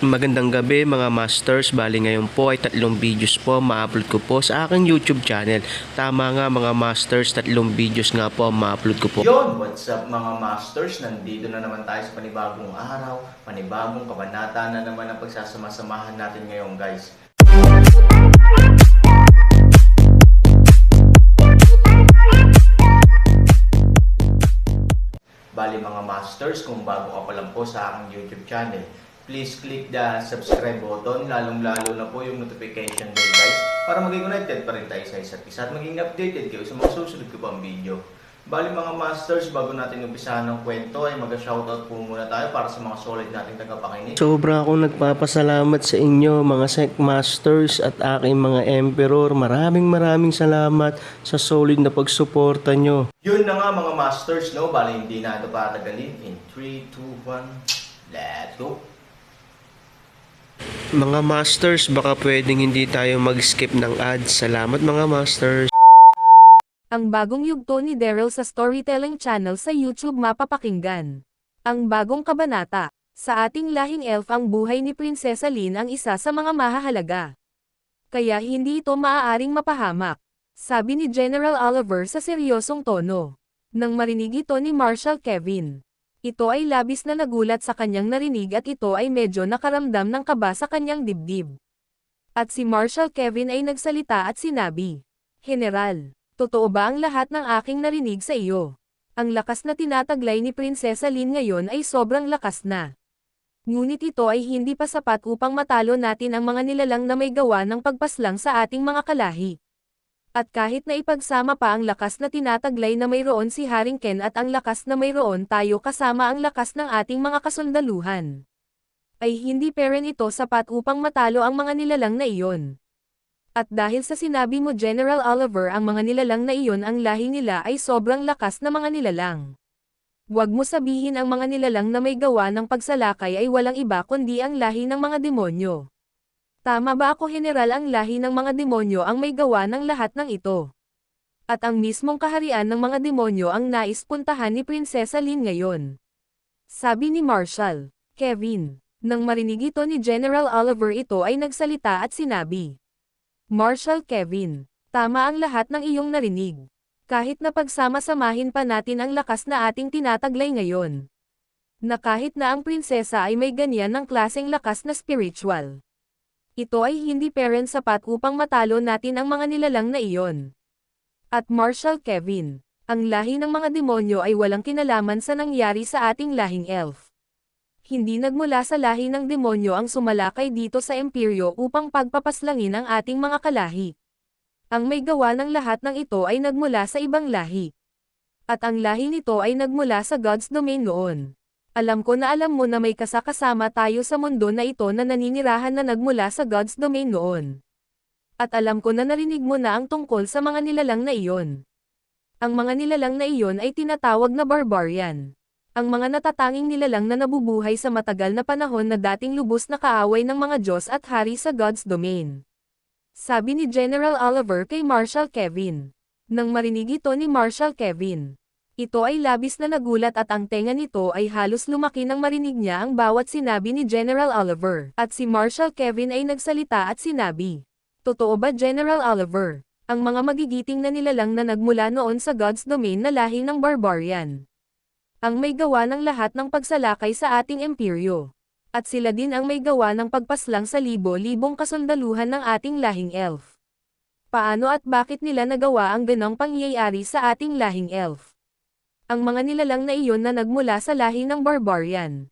Magandang gabi mga masters, bali ngayon po ay 3 videos po ma-upload ko po sa aking YouTube channel. Tama nga mga masters, 3 videos nga po ma-upload ko po. Yon, what's up mga masters? Nandito na naman tayo sa panibagong araw, panibagong kabanata na naman ang pagsasama-samahan natin ngayon guys. Bali mga masters, kung bago ka pa lang po sa aking YouTube channel, please click the subscribe button, lalong-lalo na po yung notification bell guys, para maging connected pa rin tayo sa isa't isa at maging updated kayo sa mga susunod ko pang video. Bali mga masters, bago natin umpisahan ng kwento ay mag-shoutout po muna tayo para sa mga solid nating tagapakinig. Sobra akong nagpapasalamat sa inyo mga Sec Masters at aking mga Emperor. Maraming salamat sa solid na pagsuporta nyo. Yun na nga mga masters, no? Bali hindi na ito patagalin. In 3, 2, 1, let's go! Mga masters, baka pwedeng hindi tayo mag-skip ng ads. Salamat mga masters. Ang bagong yugto ni Daryl sa Storytelling Channel sa YouTube mapapakinggan. Ang bagong kabanata. Sa ating lahing elf ang buhay ni Prinsesa Lin ang isa sa mga mahahalaga. Kaya hindi ito maaaring mapahamak. Sabi ni General Oliver sa seryosong tono. Nang marinig ito ni Marshal Kevin. Ito ay labis na nagulat sa kanyang narinig at ito ay medyo nakaramdam ng kaba sa kanyang dibdib. At si Marshal Kevin ay nagsalita at sinabi, General, totoo ba ang lahat ng aking narinig sa iyo? Ang lakas na tinataglay ni Prinsesa Lin ngayon ay sobrang lakas na. Ngunit ito ay hindi pa sapat upang matalo natin ang mga nilalang na may gawa ng pagpaslang sa ating mga kalahi. At kahit na ipagsama pa ang lakas na tinataglay na mayroon si Haring Ken at ang lakas na mayroon tayo kasama ang lakas ng ating mga kasundaluhan, ay hindi pa rin ito sapat upang matalo ang mga nilalang na iyon. At dahil sa sinabi mo General Oliver ang mga nilalang na iyon ang lahi nila ay sobrang lakas na mga nilalang. Huwag mo sabihin ang mga nilalang na may gawa ng pagsalakay ay walang iba kundi ang lahi ng mga demonyo. Tama ba ako General, ang lahi ng mga demonyo ang may gawa ng lahat ng ito? At ang mismong kaharian ng mga demonyo ang nais puntahan ni Prinsesa Lin ngayon. Sabi ni Marshal Kevin. Nang marinig ito ni General Oliver ito ay nagsalita at sinabi, Marshal Kevin, tama ang lahat ng iyong narinig. Kahit na pagsama-samahin pa natin ang lakas na ating tinataglay ngayon. Na kahit na ang prinsesa ay may ganyan ng klaseng lakas na spiritual. Ito ay hindi pa rin sapat upang matalo natin ang mga nilalang na iyon. At Marshal Kevin, ang lahi ng mga demonyo ay walang kinalaman sa nangyari sa ating lahing elf. Hindi nagmula sa lahi ng demonyo ang sumalakay dito sa imperyo upang pagpapaslangin ang ating mga kalahi. Ang may gawa ng lahat ng ito ay nagmula sa ibang lahi. At ang lahi nito ay nagmula sa God's domain noon. Alam ko na alam mo na may kasakasama tayo sa mundo na ito na naninirahan na nagmula sa God's domain noon. At alam ko na narinig mo na ang tungkol sa mga nilalang na iyon. Ang mga nilalang na iyon ay tinatawag na barbarian. Ang mga natatanging nilalang na nabubuhay sa matagal na panahon na dating lubos na kaaway ng mga Diyos at hari sa God's domain. Sabi ni General Oliver kay Marshal Kevin. Nang marinig ito ni Marshal Kevin, ito ay labis na nagulat at ang tenga nito ay halos lumaki nang marinig niya ang bawat sinabi ni General Oliver. At si Marshal Kevin ay nagsalita at sinabi, Totoo ba General Oliver, ang mga magigiting na nilalang na nagmula noon sa God's domain na lahi ng barbarian? Ang may gawa ng lahat ng pagsalakay sa ating imperyo. At sila din ang may gawa ng pagpaslang sa libo-libong kasundaluhan ng ating lahing elf. Paano at bakit nila nagawa ang ganong pangyayari sa ating lahing elf? Ang mga nilalang na iyon na nagmula sa lahi ng barbarian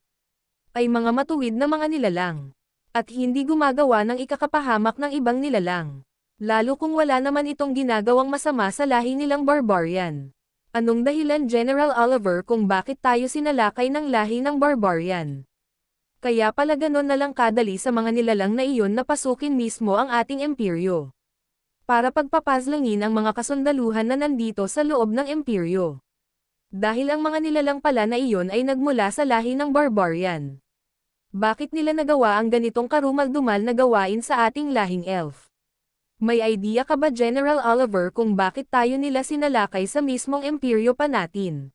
ay mga matuwid na mga nilalang. At hindi gumagawa ng ikakapahamak ng ibang nilalang. Lalo kung wala naman itong ginagawang masama sa lahi nilang barbarian. Anong dahilan General Oliver kung bakit tayo sinalakay ng lahi ng barbarian? Kaya pala ganon na lang kadali sa mga nilalang na iyon na pasukin mismo ang ating imperyo. Para pagpapazlangin ang mga kasundaluhan na nandito sa loob ng imperyo. Dahil ang mga nilalang pala na iyon ay nagmula sa lahi ng barbarian. Bakit nila nagawa ang ganitong karumal-dumal na gawain sa ating lahing elf? May idea ka ba General Oliver kung bakit tayo nila sinalakay sa mismong imperyo pa natin?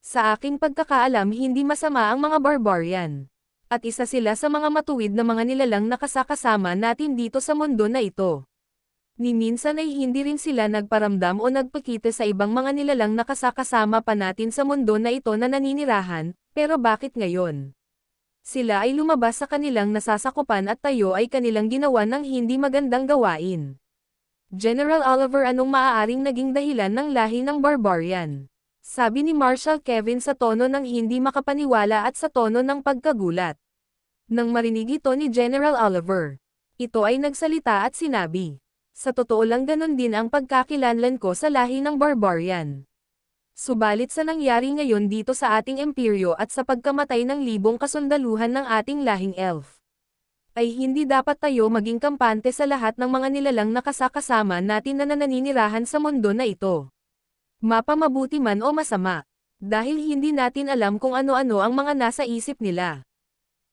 Sa aking pagkakaalam hindi masama ang mga barbarian. At isa sila sa mga matuwid na mga nilalang na kasakasama natin dito sa mundo na ito. Ni minsan ay hindi rin sila nagparamdam o nagpakita sa ibang mga nilalang na kasakasama pa natin sa mundo na ito na naninirahan, pero bakit ngayon? Sila ay lumabas sa kanilang nasasakupan at tayo ay kanilang ginawa ng hindi magandang gawain. General Oliver, anong maaaring naging dahilan ng lahi ng barbarian? Sabi ni Marshal Kevin sa tono ng hindi makapaniwala at sa tono ng pagkagulat. Nang marinig ito ni General Oliver, ito ay nagsalita at sinabi, "Sa totoo lang ganon din ang pagkakilanlan ko sa lahi ng barbarian. Subalit sa nangyari ngayon dito sa ating imperyo at sa pagkamatay ng libong kasundaluhan ng ating lahing elf, ay hindi dapat tayo maging kampante sa lahat ng mga nilalang na kasakasama natin na naninirahan sa mundo na ito. Mapamabuti man o masama, dahil hindi natin alam kung ano-ano ang mga nasa isip nila.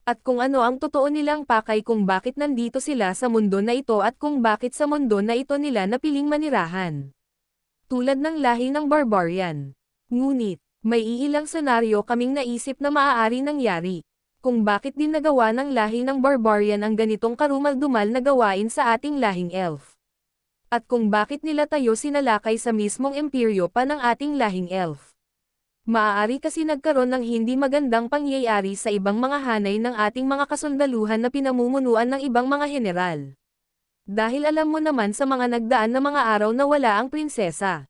At kung ano ang totoo nilang pakay kung bakit nandito sila sa mundo na ito at kung bakit sa mundo na ito nila napiling manirahan. Tulad ng lahi ng barbarian. Ngunit, may iilang senaryo kaming naisip na maaari nangyari, kung bakit din nagawa ng lahi ng barbarian ang ganitong karumal-dumal na gawain sa ating lahing elf. At kung bakit nila tayo sinalakay sa mismong imperyo pa ng ating lahing elf. Maaari kasi nagkaroon ng hindi magandang pangyayari sa ibang mga hanay ng ating mga kasundaluhan na pinamumunuan ng ibang mga general. Dahil alam mo naman sa mga nagdaan na mga araw na wala ang prinsesa.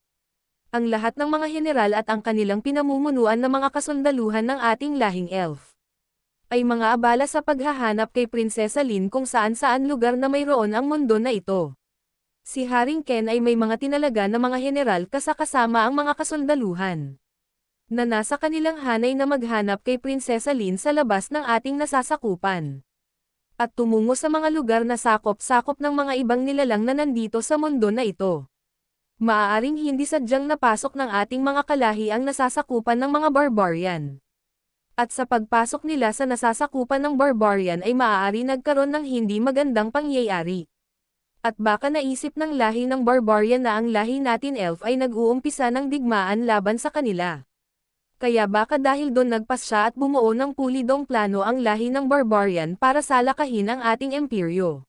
Ang lahat ng mga general at ang kanilang pinamumunuan ng mga kasundaluhan ng ating lahing elf ay mga abala sa paghahanap kay Prinsesa Lin kung saan-saan lugar na mayroon ang mundo na ito. Si Haring Ken ay may mga tinalaga na mga general kasama ang mga kasundaluhan na nasa kanilang hanay na maghanap kay Prinsesa Lin sa labas ng ating nasasakupan. At tumungo sa mga lugar na sakop-sakop ng mga ibang nilalang na nandito sa mundo na ito. Maaaring hindi sadyang napasok ng ating mga kalahi ang nasasakupan ng mga barbarian. At sa pagpasok nila sa nasasakupan ng barbarian ay maaari nagkaroon ng hindi magandang pangyayari. At baka naisip ng lahi ng barbarian na ang lahi natin elf ay nag-uumpisa ng digmaan laban sa kanila. Kaya baka dahil doon nagpasya at bumuo ng pulidong plano ang lahi ng barbarian para salakahin ang ating imperyo.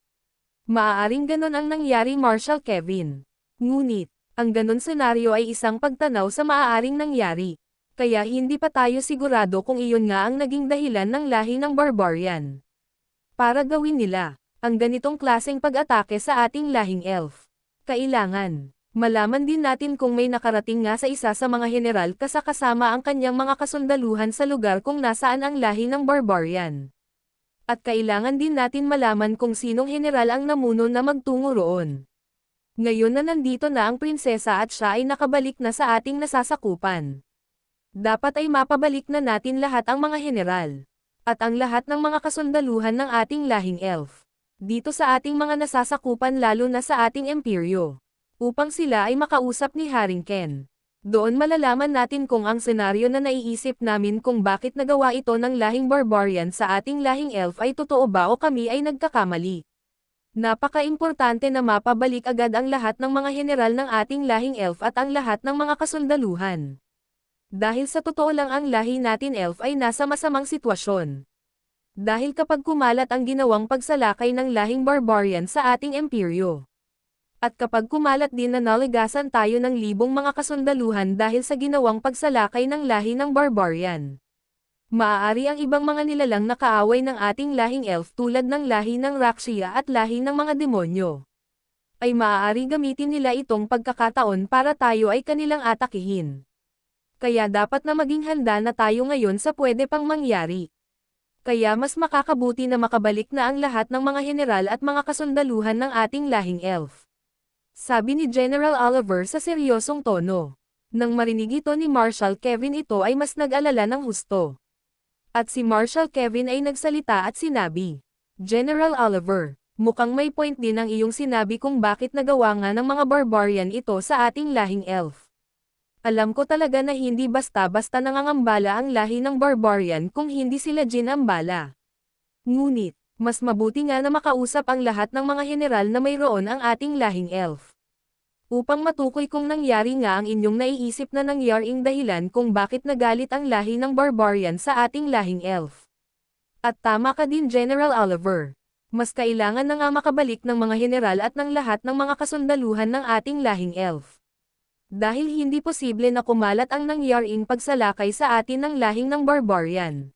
Maaaring ganon ang nangyari, Marshal Kevin. Ngunit, ang ganon senaryo ay isang pagtanaw sa maaaring nangyari. Kaya hindi pa tayo sigurado kung iyon nga ang naging dahilan ng lahi ng barbarian. Para gawin nila ang ganitong klaseng pag-atake sa ating lahing elf, kailangan malaman din natin kung may nakarating nga sa isa sa mga general kasama ang kanyang mga kasundaluhan sa lugar kung nasaan ang lahi ng barbarian. At kailangan din natin malaman kung sinong general ang namuno na magtungo roon. Ngayon na nandito na ang prinsesa at siya ay nakabalik na sa ating nasasakupan. Dapat ay mapabalik na natin lahat ang mga general. At ang lahat ng mga kasundaluhan ng ating lahing elf. Dito sa ating mga nasasakupan lalo na sa ating imperyo. Upang sila ay makausap ni Haring Ken. Doon malalaman natin kung ang senaryo na naiisip namin kung bakit nagawa ito ng lahing barbarian sa ating lahing elf ay totoo ba o kami ay nagkakamali. Napaka-importante na mapabalik agad ang lahat ng mga general ng ating lahing elf at ang lahat ng mga kasundaluhan. Dahil sa totoo lang ang lahi natin elf ay nasa masamang sitwasyon. Dahil kapag kumalat ang ginawang pagsalakay ng lahing barbarian sa ating imperyo. At kapag kumalat din na naligasan tayo ng libong mga kasundaluhan dahil sa ginawang pagsalakay ng lahi ng barbarian. Maaari ang ibang mga nilalang na kaaway ng ating lahing elf tulad ng lahi ng Rakshia at lahi ng mga demonyo. Ay maaari gamitin nila itong pagkakataon para tayo ay kanilang atakihin. Kaya dapat na maging handa na tayo ngayon sa pwede pang mangyari. Kaya mas makakabuti na makabalik na ang lahat ng mga general at mga kasundaluhan ng ating lahing elf. Sabi ni General Oliver sa seryosong tono. Nang marinig ito ni Marshal Kevin ito ay mas nag-alala ng husto. At si Marshal Kevin ay nagsalita at sinabi, General Oliver, mukhang may point din ang iyong sinabi kung bakit nagawa nga ng mga barbarian ito sa ating lahing elf. Alam ko talaga na hindi basta-basta nangangambala ang lahi ng barbarian kung hindi sila ginambala. Ngunit, mas mabuti nga na makausap ang lahat ng mga general na mayroon ang ating lahing elf. Upang matukoy kung nangyari nga ang inyong naiisip na nangyaring dahilan kung bakit nagalit ang lahi ng barbarian sa ating lahing elf. At tama ka din General Oliver. Mas kailangan na nga makabalik ng mga general at ng lahat ng mga kasundaluhan ng ating lahing elf. Dahil hindi posible na kumalat ang nangyaring pagsalakay sa atin ng lahing ng barbarian.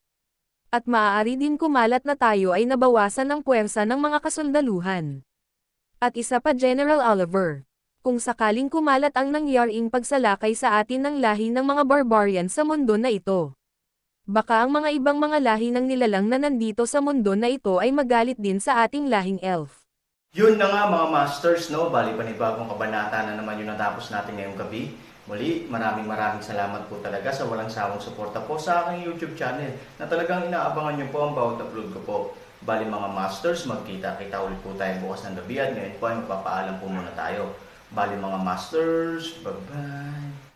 At maaari din kumalat na tayo ay nabawasan ng puwersa ng mga kasundaluhan. At isa pa General Oliver, kung sakaling kumalat ang nangyaring pagsalakay sa atin ng lahi ng mga barbarian sa mundo na ito, baka ang mga ibang mga lahi ng nilalang na nandito sa mundo na ito ay magalit din sa ating lahing elf. Yun na nga mga masters, no? Bali panibagong kabanata na naman yung natapos natin ngayong gabi. Muli, maraming salamat po talaga sa walang sawang suporta po sa aking YouTube channel na talagang inaabangan nyo po ang bawat upload ko po. Bali mga masters, magkita-kita ulit po tayo bukas ng gabi at ngayon po ay magpapaalam po muna tayo. Bali mga masters, bye-bye!